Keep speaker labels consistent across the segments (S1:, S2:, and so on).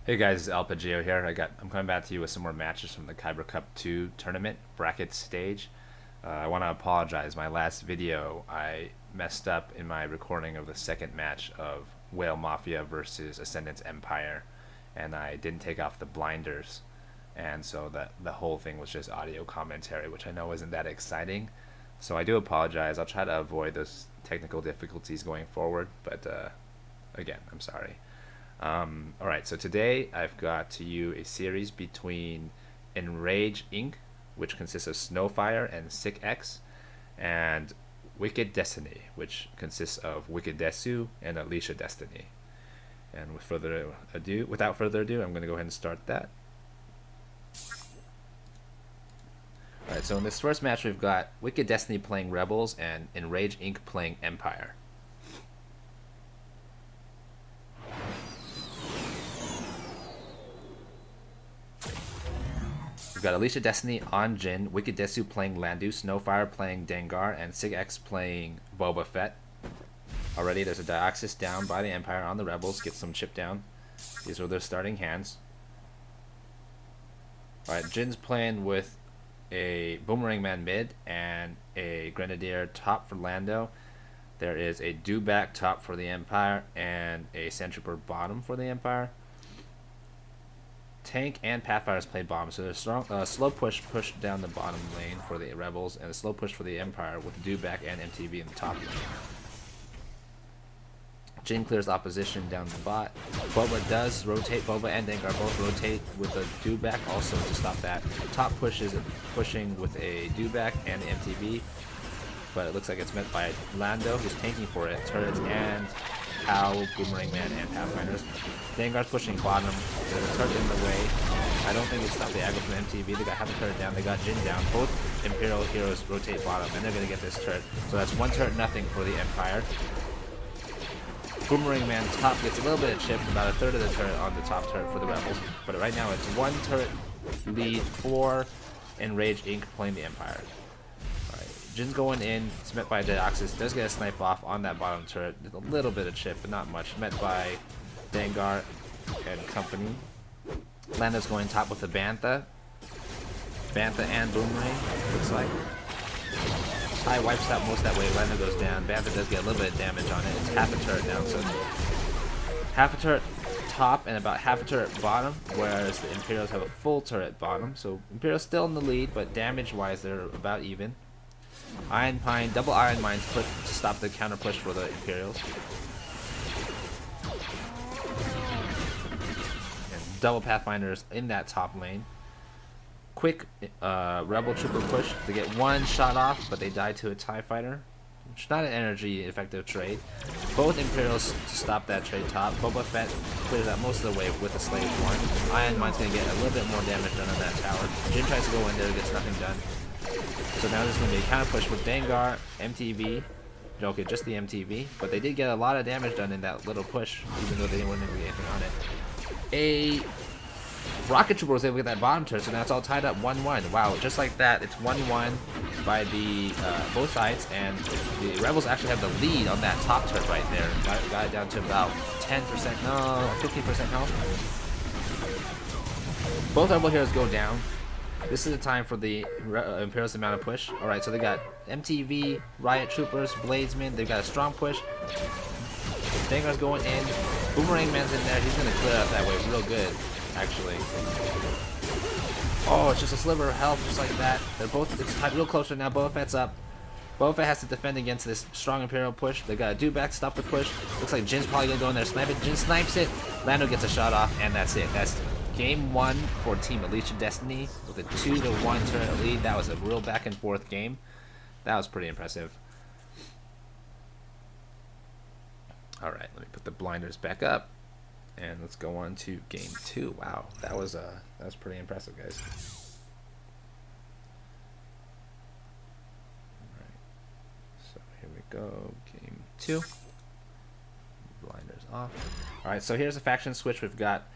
S1: Hey guys, Alpageo here. I'm coming back to you with some more matches from the Kyber Kup 2 tournament bracket stage. I want to apologize. My last video, I messed up in my recording of the second match of Whale Mafia versus Ascendance Empire, and I didn't take off the blinders, and so that the whole thing was just audio commentary, which I know isn't that exciting. So I do apologize. I'll try to avoid those technical difficulties going forward, but again, I'm sorry. Alright, so today I've got to you a series between eNrage Inc., which consists of Snowfire and SicXs, and Wickedesu, which consists of Wickedesu and AliciaDestiny. And without further ado, I'm going to go ahead and start that. Alright, so in this first match we've got Wickedesu playing Rebels and eNrage Inc. playing Empire. We've got AliciaDestiny on Jin, Wickedesu playing Landu, Snowfire playing Dengar, and SicXs playing Boba Fett. Already there's a Dioxis down by the Empire on the Rebels, get some chip down. These are their starting hands. Alright, Jin's playing with a Boomerang Man mid and a Grenadier top for Lando. There is a Dewback top for the Empire and a Sandtrooper bottom for the Empire. Tank and Pathfinders play bottom, so there's strong slow push down the bottom lane for the Rebels, and a slow push for the Empire with Dewback and MTV in the top lane. Jin clears opposition down the bot. Boba does rotate. Boba and Dengar both rotate with a Dewback also to stop that. Top push is pushing with a Dewback and MTV, but it looks like it's met by Lando, who's tanking for it. Turrets and POW, Boomerang Man, and Pathfinders. Dengar's pushing bottom. There's a turret in the way. I don't think it stopped the aggro from MTV. They got half a turret down. They got Jin down. Both Imperial heroes rotate bottom, and they're going to get this turret. So that's one turret, nothing for the Empire. Boomerang Man top gets a little bit of chip, about a third of the turret on the top turret for the Rebels. But right now it's one turret lead for eNrage Inc. playing the Empire. Jin's going in, it's met by Dioxis, does get a snipe off on that bottom turret, a little bit of chip, but not much, met by Dengar and company. Lando's going top with the Bantha and Boomerang, looks like. High wipes out most of that wave, Lando goes down, Bantha does get a little bit of damage on it, it's half a turret down, so half a turret top and about half a turret bottom, whereas the Imperials have a full turret bottom, so Imperials still in the lead, but damage-wise they're about even. Iron Pine, double Iron Mines put to stop the counter push for the Imperials. And double Pathfinders in that top lane. Quick Rebel Trooper push to get one shot off, but they die to a TIE Fighter. Which is not an energy effective trade. Both Imperials to stop that trade top. Boba Fett clears out most of the wave with a Slave 1. Iron Mine's going to get a little bit more damage done on that tower. Jin tries to go in there, gets nothing done. So now there's going to be a counter push with Dengar, MTV. Okay, just the MTV. But they did get a lot of damage done in that little push, even though they didn't get anything on it. A Rocket Trooper was able to get that bottom turret, so now it's all tied up 1-1. Wow, just like that, it's 1-1 by the both sides, and the Rebels actually have the lead on that top turret right there. Got it down to about 10%, no, 15% health. Both Rebel heroes go down. This is the time for the Imperials to mount a push. Alright, so they got MTV, Riot Troopers, Bladesmen. They've got a strong push. Dengar's going in. Boomerang Man's in there. He's going to clear out that wave real good, actually. Oh, it's just a sliver of health just like that. They're both, it's tied real close right now. Boba Fett's up. Boba Fett has to defend against this strong Imperial push. They got a Dewback to stop the push. Looks like Jin's probably going to go in there, snipe it. Jin snipes it. Lando gets a shot off, and that's it. That's Game 1 for Team AliciaDestiny with a 2-1 turret lead. That was a real back and forth game. That was pretty impressive. Alright, let me put the blinders back up. And let's go on to Game 2. Wow, that was pretty impressive, guys. Alright, so here we go. Game 2. Blinders off. Alright, so here's a faction switch. We've got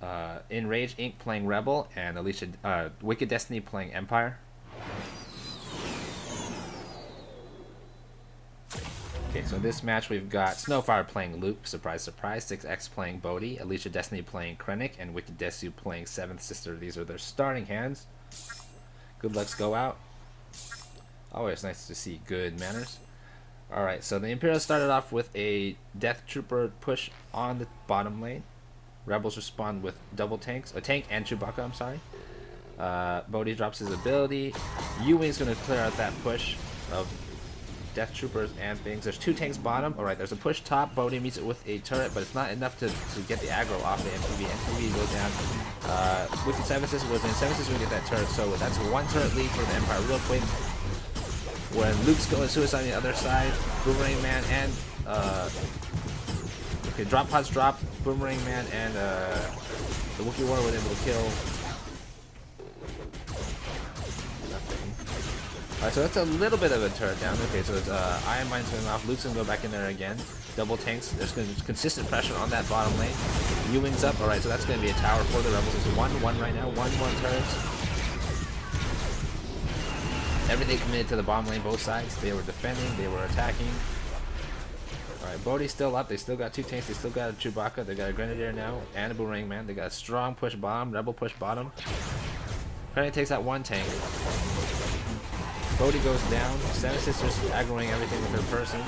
S1: eNrage Inc. playing Rebel and Wickedesu playing Empire. Okay, Okay, so this match we've got Snowfire playing Luke, surprise, surprise, SicXs playing Bodhi, AliciaDestiny playing Krennic, and Wickedesu playing Seventh Sister. These are their starting hands. Good lucks go out. Always nice to see good manners. Alright, so the Imperials started off with a Death Trooper push on the bottom lane. Rebels respond with double tanks, a tank and Chewbacca, I'm sorry. Bodhi drops his ability. U-Wing's going to clear out that push of Death Troopers and things. There's two tanks bottom. Alright, there's a push top. Bodhi meets it with a turret, but it's not enough to get the aggro off the MTV. MTV goes down. With the Seven Sisters goes in. Seven Sisters will get that turret, so that's a one turret lead for the Empire real quick. When Luke's going suicide on the other side, Boomerang Man and okay, drop pods drop, Boomerang Man and the Wookiee Warrior were able to kill. Nothing. Alright, so that's a little bit of a turret down. Okay, so it's Iron Mine's going off, Luke's gonna go back in there again. Double tanks, there's gonna be consistent pressure on that bottom lane. U-Wing's up, alright, so that's gonna be a tower for the Rebels. It's 1-1 right now, 1-1 turrets. Everything committed to the bomb lane, both sides. They were defending, they were attacking. Alright, Bodhi's still up. They still got two tanks. They still got a Chewbacca. They got a Grenadier now and a Boomerang Man. They got a strong push bottom, Rebel push bottom. Krennic takes out one tank. Bodhi goes down. Seven Sisters aggroing everything with her person.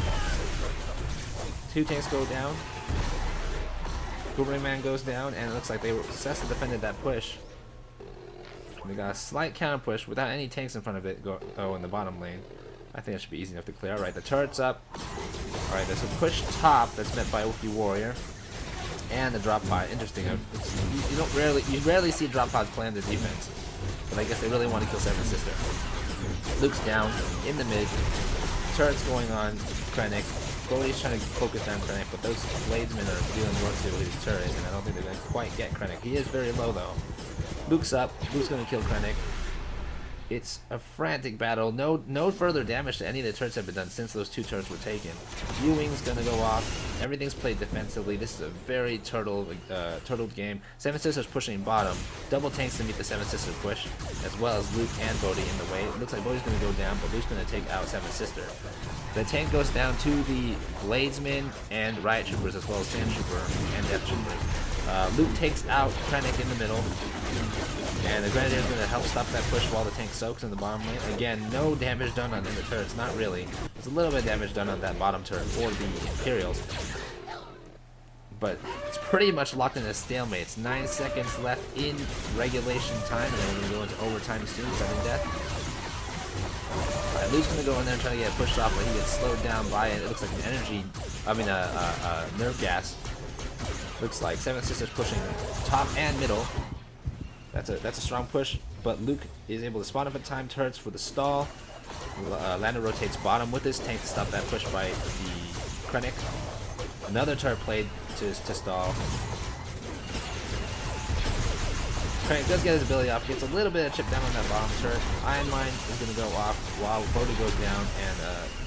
S1: Two tanks go down. Boomerang Man goes down, and it looks like they successfully defended that push. We got a slight counter push without any tanks in front of it in the bottom lane. I think it should be easy enough to clear. Alright, the turret's up. Alright, there's a push top that's met by a Wookiee Warrior. And the drop pod. Interesting. You rarely see drop pods play on the defense. But I guess they really want to kill Seven Sister. Luke's down in the mid. Turret's going on Krennic. Bodhi's trying to focus down Krennic, but those bladesmen are dealing more to his turret, and I don't think they're going to quite get Krennic. He is very low though. Luke's up. Luke's going to kill Krennic. It's a frantic battle. No further damage to any of the turrets have been done since those two turrets were taken. U-Wing's going to go off. Everything's played defensively. This is a very turtled game. Seven Sisters pushing bottom. Double tanks to meet the Seven Sisters push, as well as Luke and Bodhi in the way. It looks like Bodhi's going to go down, but Luke's going to take out Seven Sister. The tank goes down to the Bladesmen and Riot Troopers, as well as Sand Trooper and Death Troopers. Luke takes out Krennic in the middle. And the Grenadier is going to help stop that push while the tank soaks in the bottom lane. Again, no damage done on the turrets, not really. There's a little bit of damage done on that bottom turret for the Imperials. But it's pretty much locked in a stalemate. It's 9 seconds left in regulation time, and then we're going to go into overtime soon, sudden death. Alright, Luke's going to go in there and try to get pushed off, but he gets slowed down by it. It looks like nerve gas. Looks like Seven Sisters pushing top and middle. That's a strong push, but Luke is able to spawn up in time. Turrets for the stall. Lando rotates bottom with his tank to stop that push by the Krennic. Another turret played to stall. Krennic does get his ability off, gets a little bit of chip down on that bottom turret. Iron Mine is going to go off while Bodhi goes down, and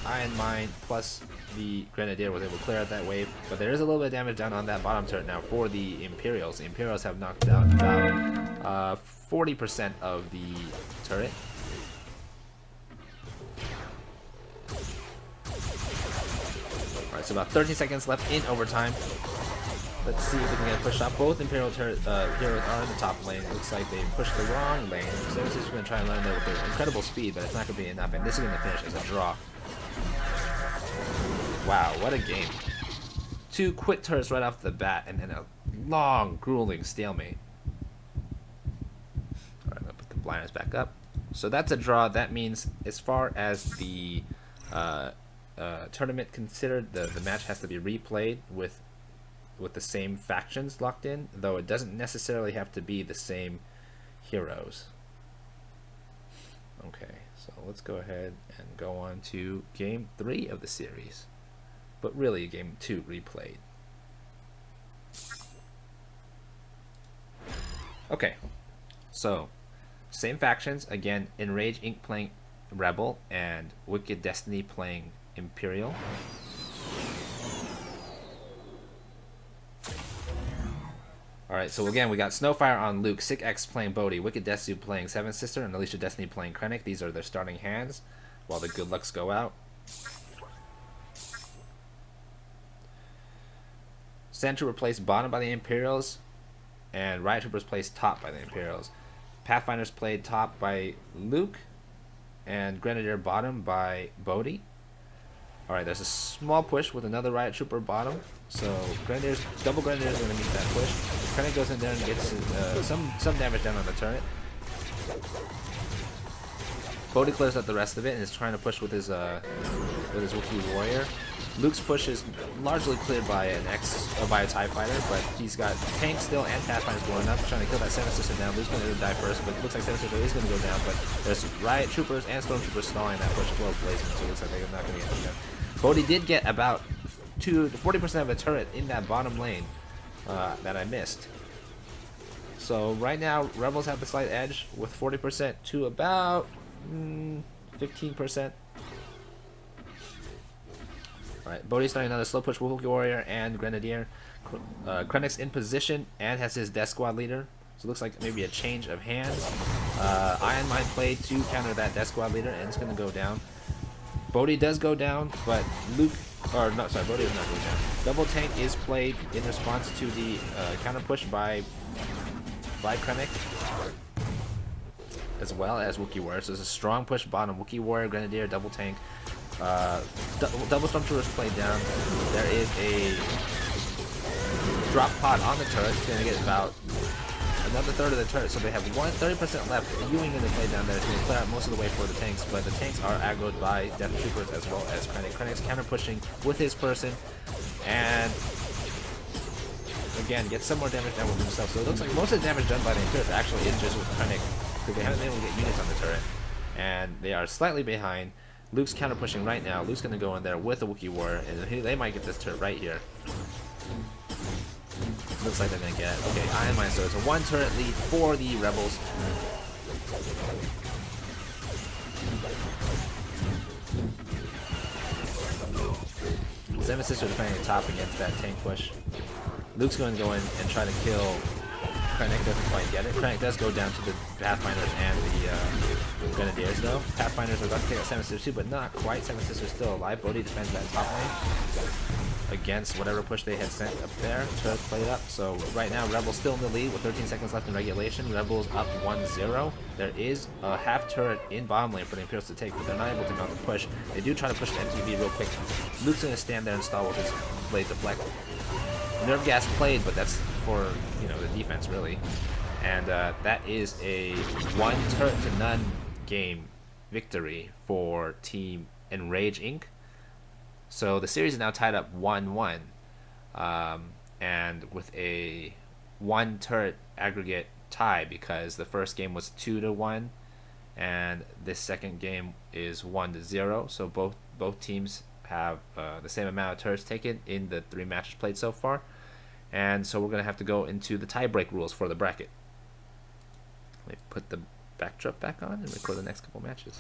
S1: Iron Mine plus the Grenadier was able to clear out that wave. But there is a little bit of damage down on that bottom turret now for the Imperials. The Imperials have knocked out about 40% of the turret. Alright, so about 13 seconds left in overtime. Let's see if we can get a push up. Both Imperial heroes are in the top lane. It looks like they pushed the wrong lane. So this is going to try and land there with their incredible speed, but it's not going to be enough. And this is going to finish as a draw. Wow, what a game. Two quick turrets right off the bat, and then a long, grueling stalemate. Alright, I'm going to put the blinders back up. So that's a draw. That means as far as the tournament considered, the match has to be replayed with the same factions locked in, though it doesn't necessarily have to be the same heroes. Okay, so let's go ahead and go on to game 3 of the series, but really game 2 replayed. Okay, so same factions again. eNrage Inc. playing Rebel and Wickedesu playing Imperial. Alright, so again, we got Snowfire on Luke, SicXs playing Bodhi, Wickedesu playing Seventh Sister, and AliciaDestiny playing Krennic. These are their starting hands while the good lucks go out. Sand Trooper placed bottom by the Imperials, and Riot Troopers placed top by the Imperials. Pathfinders played top by Luke, and Grenadier bottom by Bodhi. Alright, there's a small push with another Riot Trooper bottom. So double Grenadiers are going to meet that push. Krennic goes in there and gets some damage down on the turret. Bodhi clears out the rest of it and is trying to push with his Wookiee warrior. Luke's push is largely cleared by by a TIE fighter, but he's got tanks still and Pathfinders going up, trying to kill that Seven Sister down. Luke's going to die first, but it looks like Seven Sister is going to go down, but there's Riot Troopers and Stormtroopers stalling that push as well as placement, so it looks like they're not going to get done. Bodhi did get about 40% of a turret in that bottom lane that I missed. So right now, Rebels have the slight edge with 40% to about 15%. Alright, Bodhi's starting another slow push with Wookiee Warrior and Grenadier. Krennic's in position and has his Death Squad leader. So it looks like maybe a change of hands. Iron Mine played to counter that Death Squad leader, and it's going to go down. Bodhi does go down, but Bodhi does not go down. Double tank is played in response to the counter push by Krennic, as well as Wookiee Warrior. So it's a strong push bottom. Wookiee Warrior, Grenadier, double tank. Double Stormtroopers played down. There is a drop pod on the turret. It's going to get about another third of the turret, so they have 30% left. Ewing going to play down there. It's going to clear out most of the way for the tanks, but the tanks are aggroed by Death Troopers as well as Krennic. Krennic's counter pushing with his person, and again gets some more damage down with himself. So it looks like most of the damage done by the Imperials actually is just with Krennic, because they haven't been able to get units on the turret, and they are slightly behind. Luke's counter pushing right now. Luke's going to go in there with a Wookiee Warrior, and they might get this turret right here. Looks like they're going to get it. Okay, Iron Mine, so it's a one turret lead for the Rebels. Seven Sisters playing top against that tank push. Luke's going to go in and try to kill Krennic. Doesn't quite get it. Krennic does go down to the Pathfinders and the Grenadiers though. Pathfinders are about to take out Seven Sisters too, but not quite. Seven Sisters still alive. Bodhi defends that top lane against whatever push they had sent up there. Turrets played up. So right now, Rebels still in the lead with 13 seconds left in regulation. Rebels up 1-0. There is a half turret in bottom lane for the Imperials to take, but they're not able to mount the push. They do try to push the MTV real quick. Luke's going to stand there and stall with his blade deflect. Nerve gas played, but that's for, you know, the defense really. And that is a 1 turret to none game victory for Team eNrage Inc. So the series is now tied up 1-1, and with a 1 turret aggregate tie, because the first game was 2-1 and this second game is 1-0. So both teams have the same amount of turrets taken in the 3 matches played so far, and so we're going to have to go into the tie-break rules for the bracket. Let me put the backdrop back on and record the next couple matches.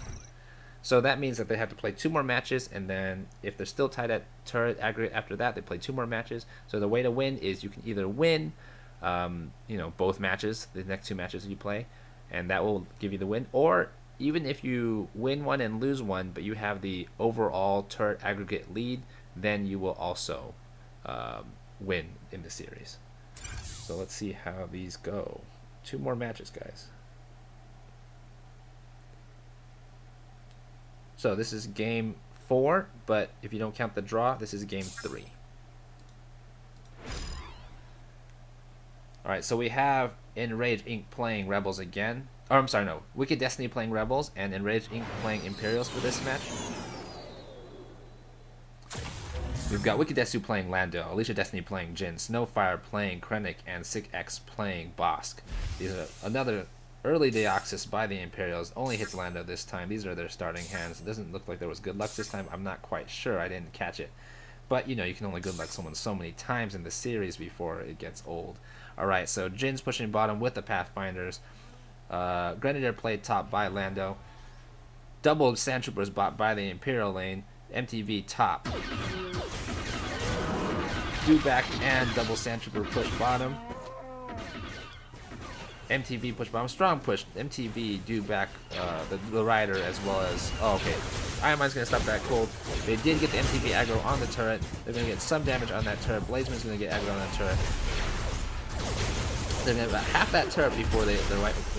S1: So that means that they have to play 2 more matches, and then if they're still tied at turret aggregate after that, they play 2 more matches. So the way to win is you can either win both matches, the next 2 matches you play, and that will give you the win, or even if you win one and lose one, but you have the overall turret aggregate lead, then you will also win in the series. So let's see how these go. 2 more matches, guys. So this is game 4, but if you don't count the draw, this is game 3. Alright, so we have eNrage Inc. playing Rebels again. Or I'm sorry, no. Wickedesu playing Rebels and eNrage Inc. playing Imperials for this match. We've got Wickedesu playing Lando, AliciaDestiny playing Jin, Snowfire playing Krennic, and SicXs playing Bosk. These are another early Deoxys by the Imperials. Only hits Lando this time. These are their starting hands. It doesn't look like there was good luck this time. I'm not quite sure. I didn't catch it. But, you know, you can only good luck someone so many times in the series before it gets old. Alright, so Jin's pushing bottom with the Pathfinders. Grenadier played top by Lando. Double Sand Troopers bot by the Imperial lane. MTV top. Dewback and double Sand Trooper push bottom. MTV push bottom. Strong push. MTV, Dewback, the rider, as well as... Oh, okay.
S2: Iron Mine's gonna stop that cold. They did get the MTV aggro on the turret. They're gonna get some damage on that turret. Blazeman's gonna get aggro on that turret. They're gonna have about half that turret before their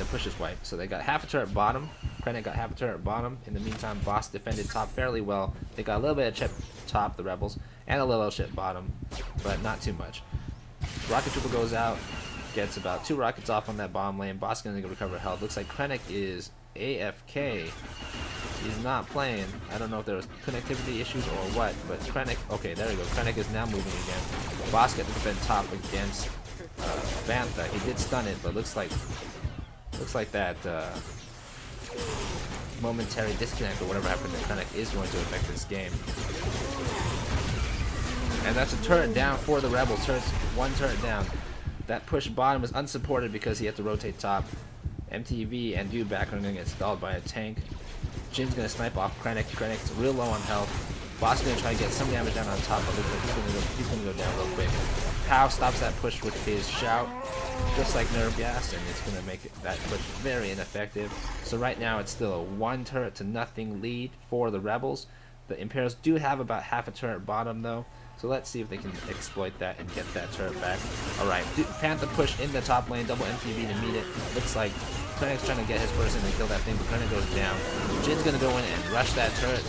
S2: push is wiped. So they got half a turret bottom. Krennic got half a turret bottom. In the meantime, Boss defended top fairly well. They got a little bit of chip top, the Rebels, and a little shit bottom, but not too much. Rocket Trooper goes out, gets about 2 rockets off on that bomb lane. Boss gonna recover health. Looks like Krennic is AFK. He's not playing. I don't know if there was connectivity issues or what, but Krennic, okay, there we go. Krennic is now moving again. Boss gets to defend top against Bantha. He did stun it, but looks like that momentary disconnect or whatever happened to Krennic is going to affect this game. And that's a turret down for the Rebels. One turret down. That push bottom was unsupported because he had to rotate top. MTV and Dude back are going to get stalled by a tank. Jin's going to snipe off Krennic. Krennic's real low on health. Boss is going to try to get some damage down on top, but looks like he's going to go down real quick. Pow stops that push with his shout, just like Nerve Gas, and it's going to make that push very ineffective. So right now it's still a 1 turret to nothing lead for the Rebels. The Imperials do have about half a turret bottom though, so let's see if they can exploit that and get that turret back. Alright, Panther push in the top lane, double MTV to meet it. Looks like Krennic's trying to get his person and kill that thing, but Krennic goes down. Jin's going to go in and rush that turret.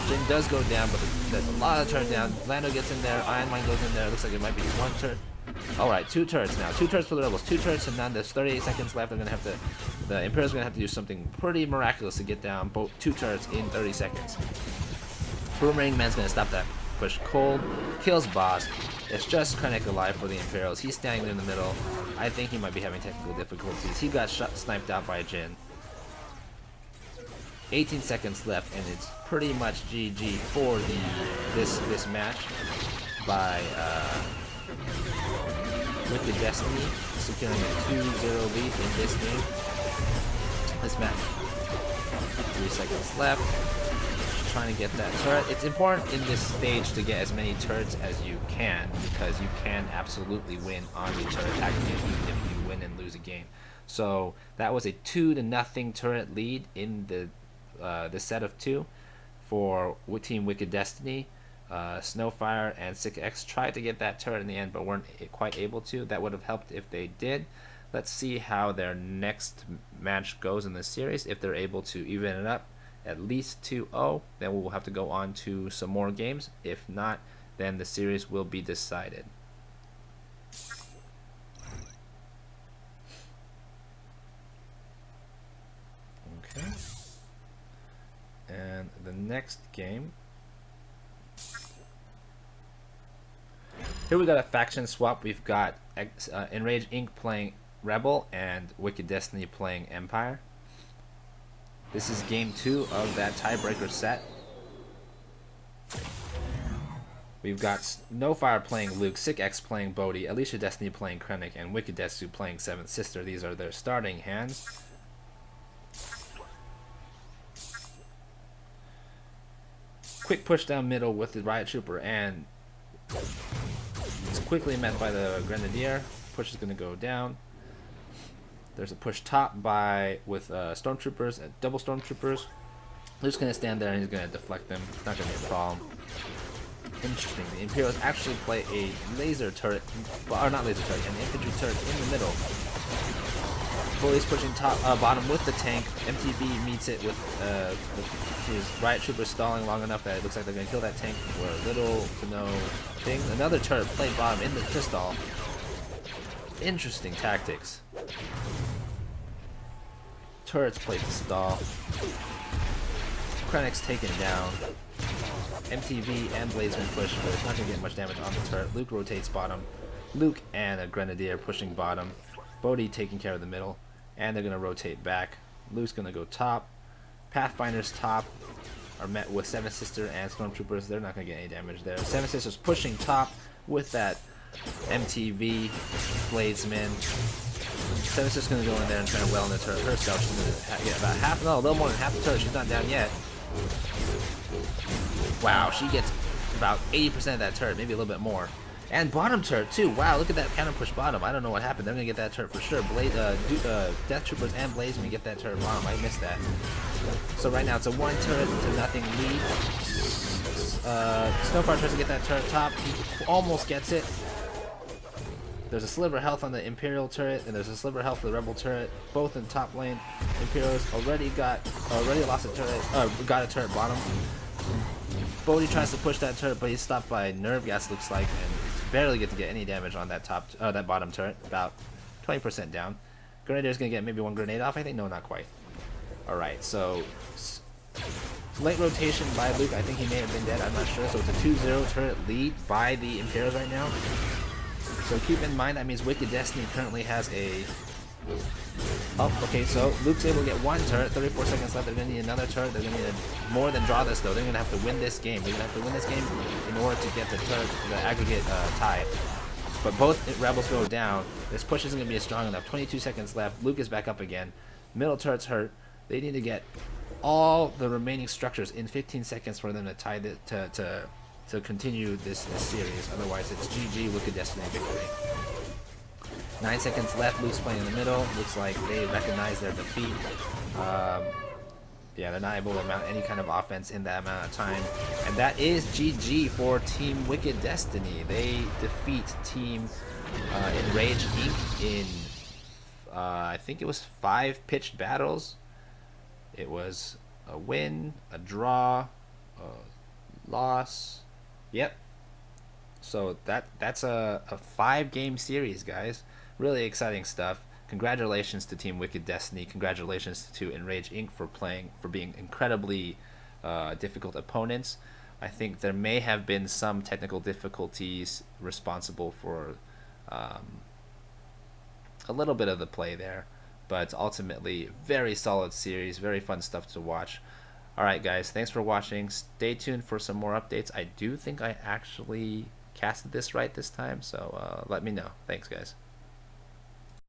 S2: Jin does go down, but there's a lot of turrets down. Lando gets in there, Iron Mine goes in there. Looks like it might be 1 turret. Alright, 2 turrets now. 2 turrets for the Rebels, 2 turrets to none. There's 38 seconds left. They're gonna have to, the Imperials are gonna have to do something pretty miraculous to get down both 2 turrets in 30 seconds. Boomerang Man's gonna stop that push cold, kills Boss. It's just Krennic alive for the Imperials. He's standing in the middle. I think he might be having technical difficulties. He got sniped out by Jin. 18 seconds left, and it's pretty much GG for this match by Wickedesu securing a 2-0 lead in this game. This match. 3 seconds left. Just trying to get that turret. It's important in this stage to get as many turrets as you can, because you can absolutely win on the turret tactic even if you win and lose a game. So that was a 2-0 turret lead in the set of 2 for Team Wickedesu. Snowfire and SicXs tried to get that turret in the end, but weren't quite able to. That would have helped if they did. Let's see how their next match goes in this series. If they're able to even it up at least 2-0, then we'll have to go on to some more games. If not, then the series will be decided. Okay. And the next game, here we got a faction swap. We've got eNrage Inc. playing Rebel and Wickedesu playing Empire. This is game 2 of that tiebreaker set. We've got Snowfire playing Luke, SicXs playing Bodhi, AliciaDestiny playing Krennic, and Wickedesu playing 7th Sister. These are their starting hands. Quick push down middle with the Riot Trooper, and it's quickly met by the Grenadier. Push is going to go down. There's a push top with Stormtroopers, double Stormtroopers. Luke's going to stand there and he's going to deflect them. It's not going to be a problem. Interesting. The Imperials actually play a laser turret, or not laser turret, an infantry turret in the middle. Bully's pushing bottom with the tank. MTB meets it with his Riot Trooper stalling long enough that it looks like they're going to kill that tank for little to no thing. Another turret played bottom in the stall. Interesting tactics. Turrets played to stall. Krennic's taken down. MTV and Blazeman push, but it's not going to get much damage on the turret. Luke rotates bottom. Luke and a Grenadier pushing bottom. Bodhi taking care of the middle. And they're going to rotate back. Luke's going to go top. Pathfinder's top are met with 7th Sister and Stormtroopers. They're not going to get any damage there. 7th Sister's pushing top with that MTV Bladesman. 7th Sister's going to go in there and try to well in the turret herself. She's going to get about half, no, a little more than half the turret. She's not down yet. Wow, she gets about 80% of that turret, maybe a little bit more. And bottom turret too. Wow, look at that cannon push bottom. I don't know what happened. They're gonna get that turret for sure. Death Troopers and Blazeman get that turret bottom. I missed that. So right now it's a 1 turret to nothing lead. Snowfire tries to get that turret top. He almost gets it. There's a sliver health on the Imperial turret, and there's a sliver health for the Rebel turret. Both in top lane. Imperials already lost a turret. Got a turret bottom. Bodhi tries to push that turret, but he's stopped by nerve gas, looks like, and barely get to get any damage on that that bottom turret. About 20% down. Grenadier's gonna get maybe 1 grenade off, I think. No, not quite. All right, so late rotation by Luke. I think he may have been dead. I'm not sure. So it's a 2-0 turret lead by the Imperials right now. So keep in mind that means Wickedesu currently has a... Oh, okay, so Luke's able to get 1 turret, 34 seconds left. They're going to need another turret. They're going to need more than draw this, though. They're going to have to win this game. They're going to have to win this game in order to get the turret, the aggregate tie. But both Rebels go down. This push isn't going to be strong enough. 22 seconds left. Luke is back up again. Middle turret's hurt. They need to get all the remaining structures in 15 seconds for them to tie the, to continue this series. Otherwise, it's GG, Wickedesu victory. 9 seconds left. Luke's playing in the middle. Looks like they recognize their defeat. Yeah, they're not able to mount any kind of offense in that amount of time. And that is GG for Team Wickedesu. They defeat Team eNrage Inc. in, I think it was 5 pitched battles. It was a win, a draw, a loss. Yep. So that's a 5-game series, guys. Really exciting stuff. Congratulations to Team Wickedesu. Congratulations to eNrage Inc. for being incredibly difficult opponents. I think there may have been some technical difficulties responsible for a little bit of the play there, but ultimately very solid series, very fun stuff to watch. Alright guys, thanks for watching. Stay tuned for some more updates. I do think I actually casted this right this time, so let me know. Thanks guys.